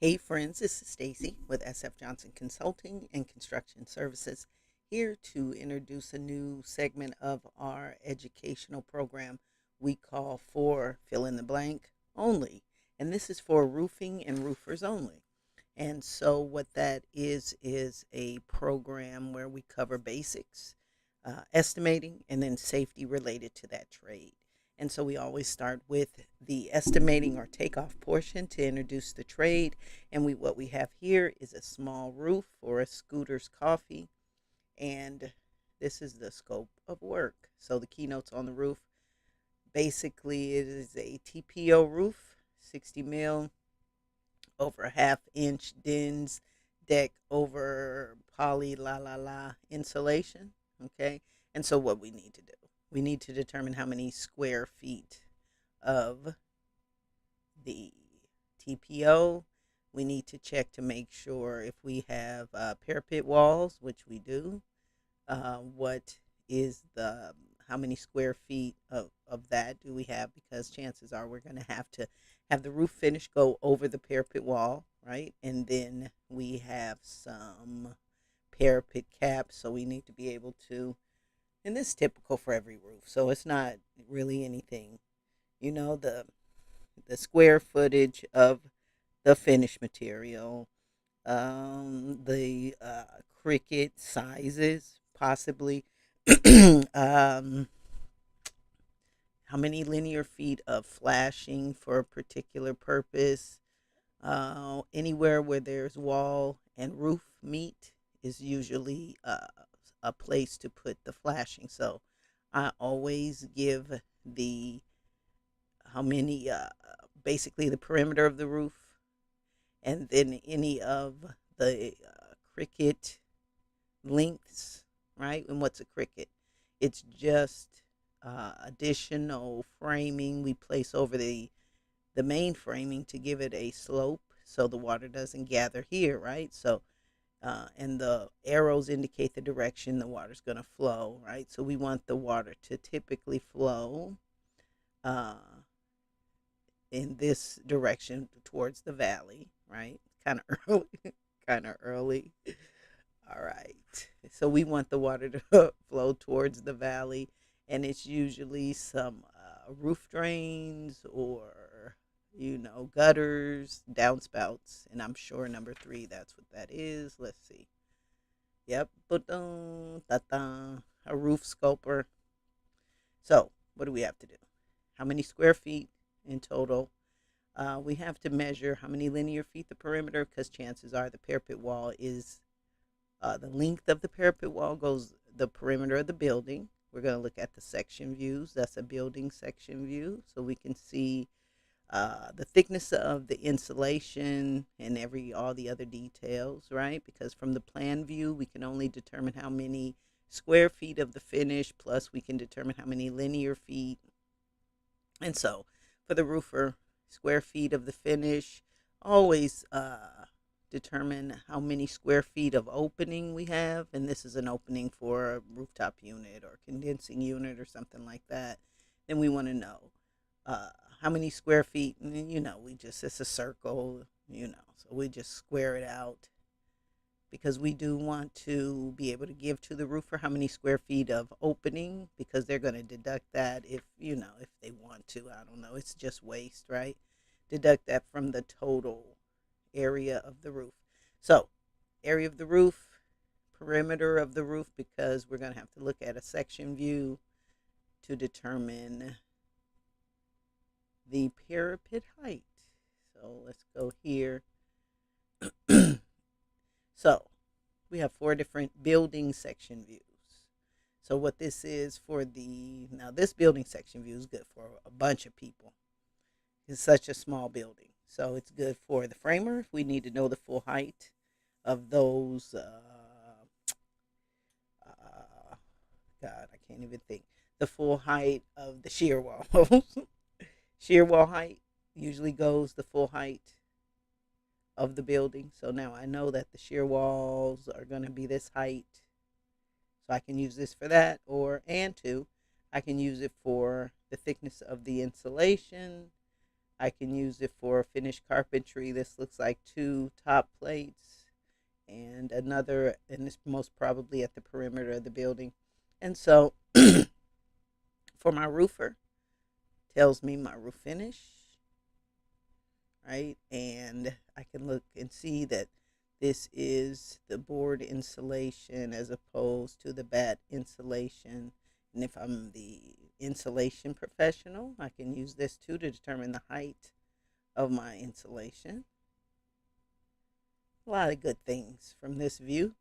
Hey friends, this is Stacy with SF Johnson Consulting and Construction Services, here to introduce a new segment of our educational program we call for fill in the blank only. And this is for roofing and roofers only. And so what that is a program where we cover basics, estimating, and then safety related to that trade. And so we always start with the estimating or takeoff portion to introduce the trade. And what we have here is a small roof for a scooter's coffee. And this is the scope of work. So the keynotes on the roof, basically it is a TPO roof, 60 mil over a half-inch DINS deck over poly insulation. Okay. And so what we need to do, we need to determine how many square feet of the TPO. We need to check to make sure if we have parapet walls, which we do. What is the how many square feet of that do we have? Because chances are we're going to have the roof finish go over the parapet wall, right? And then we have some parapet caps, so we need to be able to, and this is typical for every roof, so it's not really anything, the square footage of the finished material, the cricket sizes, possibly, um, how many linear feet of flashing for a particular purpose. Anywhere where there's wall and roof meet is usually a place to put the flashing. So I always give the how many, basically the perimeter of the roof, and then any of the cricket lengths, right? And what's a cricket? It's just additional framing we place over the main framing to give it a slope so the water doesn't gather here, right? So and the arrows indicate the direction the water's going to flow, right? So we want the water to typically flow uh, in this direction towards the valley, right? Kind of early, kind of early. All right. So we want the water to flow towards the valley, and it's usually some roof drains or, gutters, downspouts, and I'm sure number three, that's what that is. Let's see. Yep. A roof sculptor. So what do we have to do? How many square feet in total? We have to measure how many linear feet the perimeter, because chances are the parapet wall is the length of the parapet wall goes the perimeter of the building. We're going to look at the section views. That's a building section view, so we can see the thickness of the insulation and all the other details, right? Because from the plan view, we can only determine how many square feet of the finish, plus we can determine how many linear feet. And so for the roofer, square feet of the finish, always determine how many square feet of opening we have. And this is an opening for a rooftop unit or condensing unit or something like that. Then we want to know how many square feet. And, it's a circle, so we just square it out, because we do want to be able to give to the roofer how many square feet of opening, because they're going to deduct that if they want to. I don't know. It's just waste, right? Deduct that from the total area of the roof. So, area of the roof, perimeter of the roof, because we're going to have to look at a section view to determine the parapet height. So, let's go here. So, we have 4 different building section views. So what this is now this building section view is good for a bunch of people. It's such a small building. So it's good for the framer. We need to know the full height of those, God, I can't even think. The full height of the shear wall. Shear wall height usually goes the full height of the building. So now I know that the shear walls are going to be this height. So I can use this for that, I can use it for the thickness of the insulation, I can use it for finished carpentry. This looks like 2 top plates and another, and it's most probably at the perimeter of the building. And so for my roofer, tells me my roof finish, right? And I can look and see that this is the board insulation as opposed to the bat insulation. And if I'm the insulation professional, I can use this too to determine the height of my insulation. A lot of good things from this view.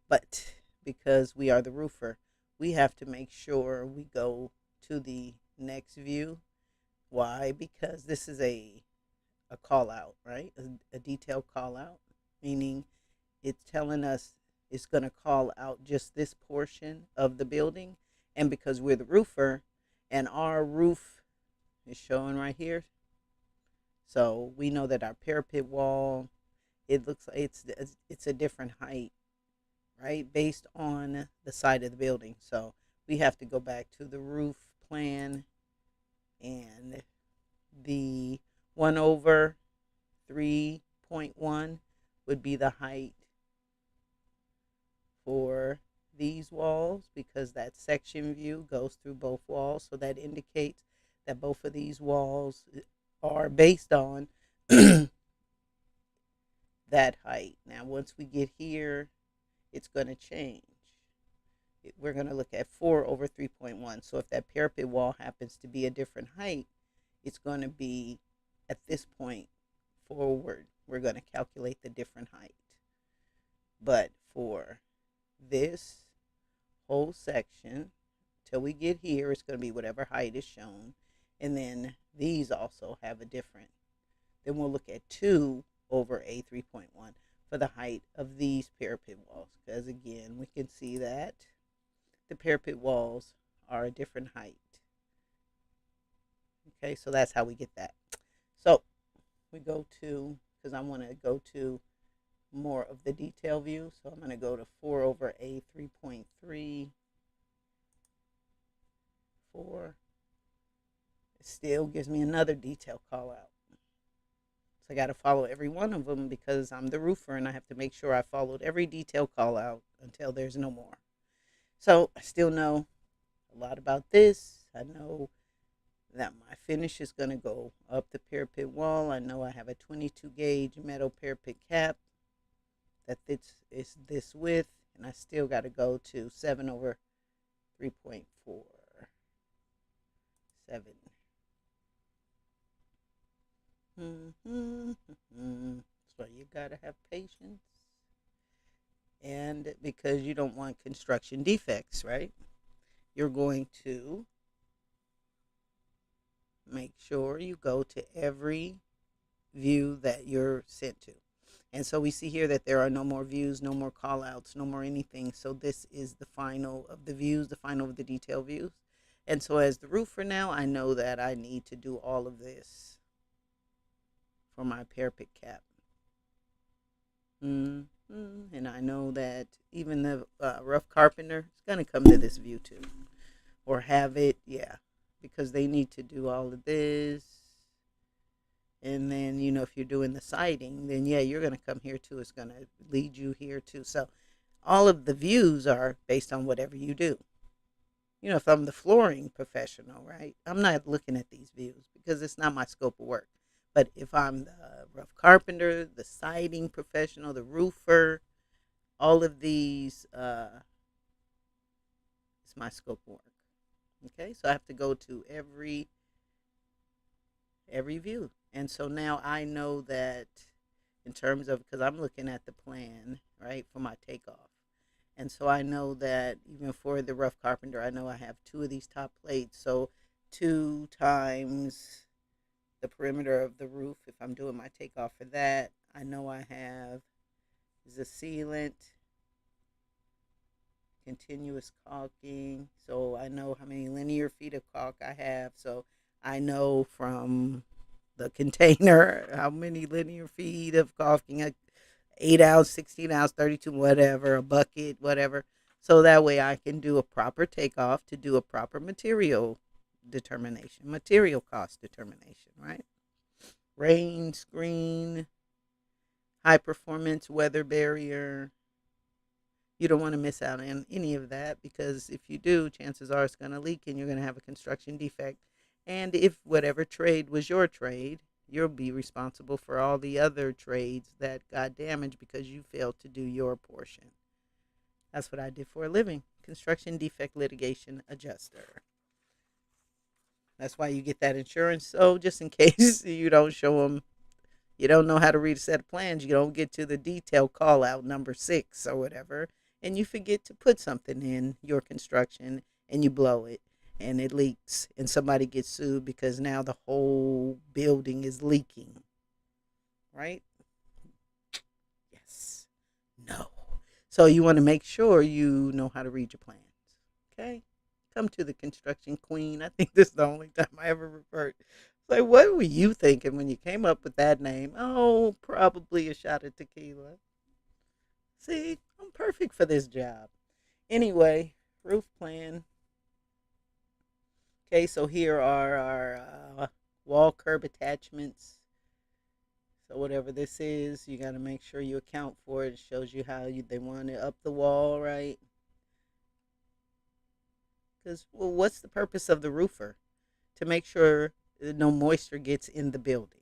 But because we are the roofer, we have to make sure we go to the next view. Why? Because this is a call out, right? A detailed call out, meaning it's telling us it's going to call out just this portion of the building. And because we're the roofer and our roof is showing right here, so we know that our parapet wall, it looks like it's a different height, right, based on the side of the building. So we have to go back to the roof plan, and the 1 over 3.1 would be the height for these walls, because that section view goes through both walls. So that indicates that both of these walls are based on that height. Now, once we get here, it's going to change. We're going to look at 4 over 3.1. So if that parapet wall happens to be a different height, it's going to be at this point forward. We're going to calculate the different height. But for this whole section, till we get here, it's going to be whatever height is shown. And then these also have a different. Then we'll look at 2 over a 3.1 for the height of these parapet walls. Because again, we can see that the parapet walls are a different height. Okay, so that's how we get that. So we go to, because I want to go to more of the detail view, so I'm going to go to 4 over a 3.3. 4. It still gives me another detail call out. So I got to follow every one of them because I'm the roofer and I have to make sure I followed every detail call out until there's no more. So I still know a lot about this. I know that my finish is going to go up the parapet wall. I know I have a 22 gauge metal parapet cap that is this width, and I still got to go to 7 over 3.4. 7. So you got to have patience. And because you don't want construction defects, right? You're going to make sure you go to every view that you're sent to. And so we see here that there are no more views, no more call outs, no more anything. So this is the final of the views, the final of the detail views. And so as the roofer now, I know that I need to do all of this for my parapet cap. And I know that even the rough carpenter is going to come to this view too. Or have it, because they need to do all of this. And then, if you're doing the siding, then you're going to come here too. It's going to lead you here too. So all of the views are based on whatever you do. If I'm the flooring professional, right, I'm not looking at these views because it's not my scope of work. But if I'm the rough carpenter, the siding professional, the roofer, all of these, it's my scope of work. Okay, so I have to go to every view. And so now I know that in terms of, because I'm looking at the plan, right, for my takeoff. And so I know that even for the rough carpenter, I know I have 2 of these top plates. So 2 times the perimeter of the roof, if I'm doing my takeoff for that, I know I have is a sealant, continuous caulking. So I know how many linear feet of caulk I have. So I know from the container how many linear feet of caulking, 8 ounce, 16 ounce, 32, whatever, a bucket, whatever. So that way I can do a proper takeoff to do a proper material determination, material cost determination, right? rain screen, high performance weather barrier. You don't want to miss out on any of that, because if you do, chances are it's going to leak and you're going to have a construction defect. And if whatever trade was your trade, you'll be responsible for all the other trades that got damaged because you failed to do your portion. That's what I did for a living: construction defect litigation adjuster. That's why you get that insurance. So just in case you don't show them, you don't know how to read a set of plans, you don't get to the detail call out number 6 or whatever, and you forget to put something in your construction and you blow it and it leaks and somebody gets sued because now the whole building is leaking, right? Yes. No. So you want to make sure you know how to read your plans. Okay? Come to the construction queen. I think this is the only time I ever referred. Like, what were you thinking when you came up with that name? Oh, probably a shot of tequila. See, I'm perfect for this job. Anyway, roof plan. Okay, so here are our wall curb attachments. So whatever this is, you got to make sure you account for it. It shows you how they want it up the wall, right? Because, well, what's the purpose of the roofer? To make sure no moisture gets in the building.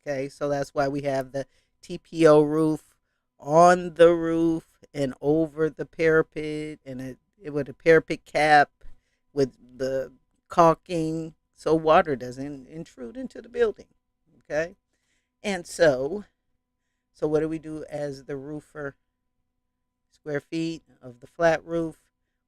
Okay, so that's why we have the TPO roof on the roof and over the parapet, and with a parapet cap with the caulking so water doesn't intrude into the building. Okay, and so what do we do as the roofer? Square feet of the flat roof.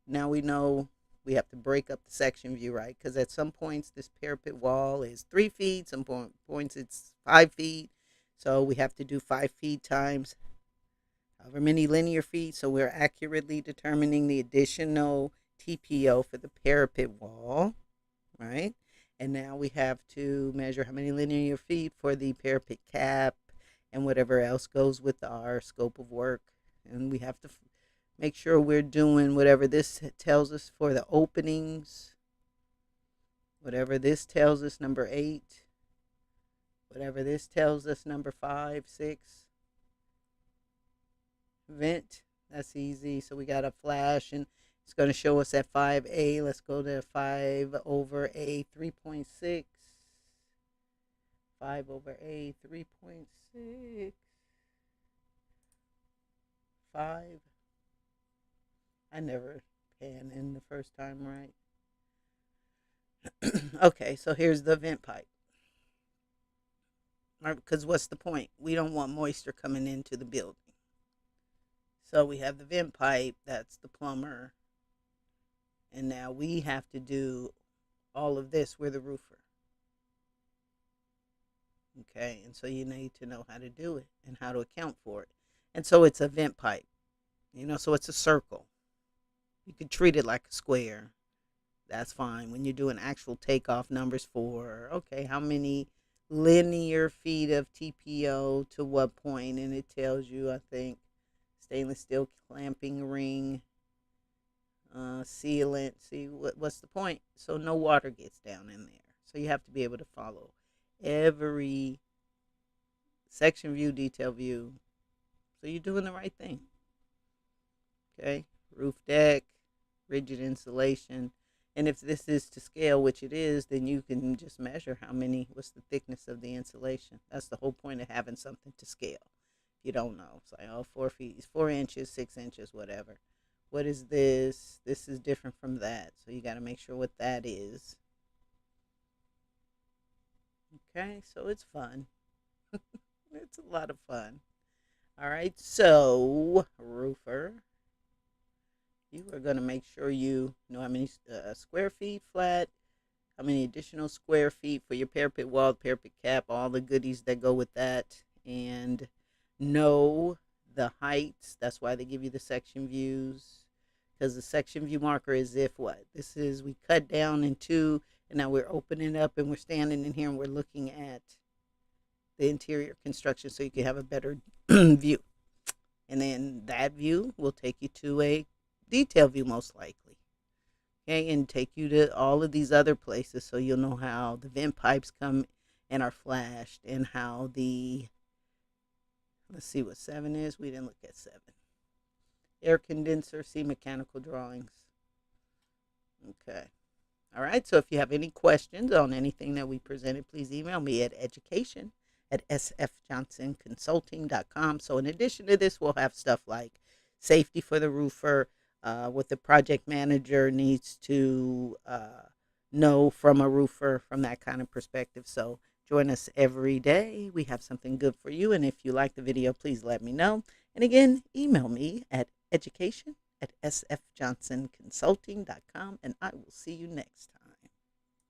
Now we know we have to break up the section view, right? Because at some points this parapet wall is 3 feet, some points it's 5 feet. So we have to do 5 feet times however many linear feet. So we're accurately determining the additional TPO for the parapet wall, right? And now we have to measure how many linear feet for the parapet cap and whatever else goes with our scope of work. And we have to make sure we're doing whatever this tells us for the openings, whatever this tells us, number 8, whatever this tells us, number 5, 6. Vent, that's easy. So we got a flash, and it's going to show us at 5A. Let's go to 5 over A 3.6. 5 over A 3.6. 5. I never pan in the first time right. Okay, so here's the vent pipe. Right, because what's the point? We don't want moisture coming into the building. So we have the vent pipe, that's the plumber. And now we have to do all of this. We're the roofer. Okay, and so you need to know how to do it and how to account for it. And so it's a vent pipe, so it's a circle. You could treat it like a square. That's fine. When you're doing actual takeoff numbers for, okay, how many linear feet of TPO to what point, and it tells you, I think, stainless steel clamping ring, sealant. See, what's the point? So no water gets down in there. So you have to be able to follow every section view, detail view. So you're doing the right thing. Okay, roof deck, rigid insulation. And if this is to scale, which it is, then you can just measure what's the thickness of the insulation. That's the whole point of having something to scale. If you don't know, it's like, 4 feet, 4 inches, 6 inches, whatever. What is this? This is different from that. So you got to make sure what that is. Okay, so it's fun. It's a lot of fun. All right, so roofer, you are going to make sure you know how many square feet flat, how many additional square feet for your parapet wall, parapet cap, all the goodies that go with that, and know the heights. That's why they give you the section views, because the section view marker is if what? This is, we cut down in 2, and now we're opening up and we're standing in here and we're looking at the interior construction so you can have a better view. And then that view will take you to a detail view most likely. Okay, and take you to all of these other places so you'll know how the vent pipes come and are flashed, and how the, let's see what 7 is. We didn't look at 7. Air condenser, see mechanical drawings. Okay. All right. So if you have any questions on anything that we presented, please email me at education@sfjohnsonconsulting.com. So in addition to this, we'll have stuff like safety for the roofer, what the project manager needs to know from a roofer, from that kind of perspective. So join us every day. We have something good for you. And if you like the video, please let me know. And again, email me at education@sfjohnsonconsulting.com, and I will see you next time.